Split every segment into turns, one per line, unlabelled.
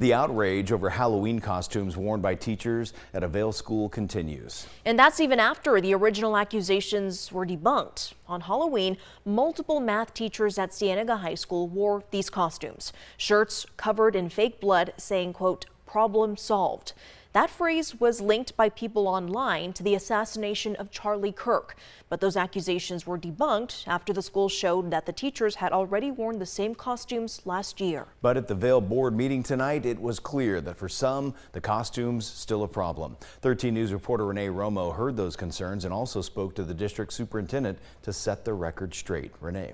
The outrage over Halloween costumes worn by teachers at a Vail school continues.
And that's even after the original accusations were debunked. On Halloween, multiple math teachers at Cienega High School wore these costumes. Shirts covered in fake blood saying, quote, "problem solved." That phrase was linked by people online to the assassination of Charlie Kirk. But those accusations were debunked after the school showed that the teachers had already worn the same costumes last year.
But at the Vail board meeting tonight, it was clear that for some, the costumes still a problem. 13 News reporter Renee Romo heard those concerns and also spoke to the district superintendent to set the record straight. Renee.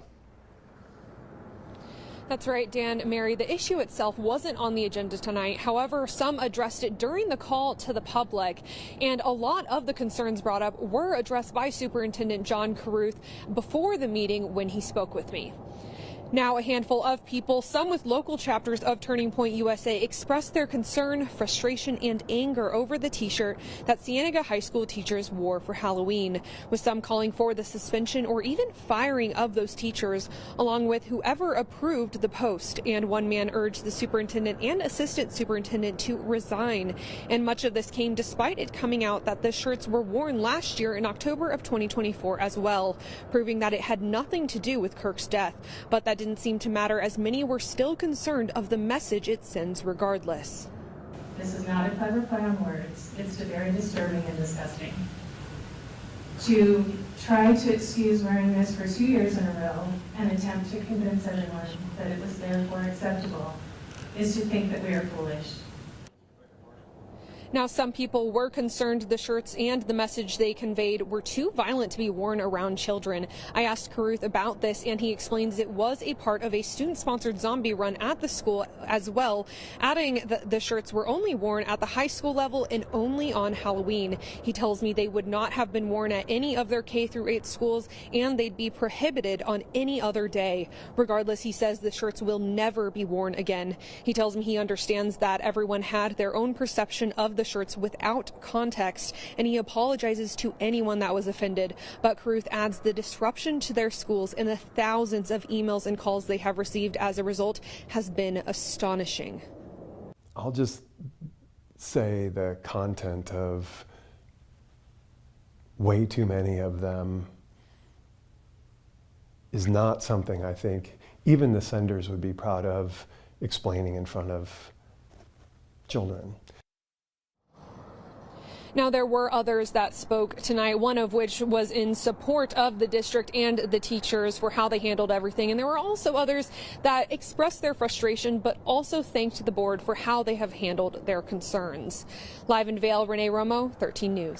That's right, Dan, Mary. The issue itself wasn't on the agenda tonight. However, some addressed it during the call to the public. And a lot of the concerns brought up were addressed by Superintendent John Caruth before the meeting when he spoke with me. Now, a handful of people, some with local chapters of Turning Point USA, expressed their concern, frustration, and anger over the t-shirt that Cienega High School teachers wore for Halloween, with some calling for the suspension or even firing of those teachers, along with whoever approved the post. And one man urged the superintendent and assistant superintendent to resign. And much of this came despite it coming out that the shirts were worn last year in October of 2024 as well, proving that it had nothing to do with Kirk's death. But that didn't seem to matter, as many were still concerned of the message it sends regardless.
This is not a clever play on words. It's very disturbing and disgusting. To try to excuse wearing this for 2 years in a row and attempt to convince everyone that it was therefore acceptable is to think that we are foolish.
Now, some people were concerned the shirts and the message they conveyed were too violent to be worn around children. I asked Caruth about this, and he explains it was a part of a student-sponsored zombie run at the school as well, adding that the shirts were only worn at the high school level and only on Halloween. He tells me they would not have been worn at any of their K-8 schools, and they'd be prohibited on any other day. Regardless, he says the shirts will never be worn again. He tells me he understands that everyone had their own perception of the shirts without context, and he apologizes to anyone that was offended. But Caruth adds the disruption to their schools and the thousands of emails and calls they have received as a result has been astonishing.
I'll just say the content of way too many of them is not something I think even the senders would be proud of explaining in front of children.
Now, there were others that spoke tonight, one of which was in support of the district and the teachers for how they handled everything. And there were also others that expressed their frustration, but also thanked the board for how they have handled their concerns. Live in Vail, Renee Romo, 13 News.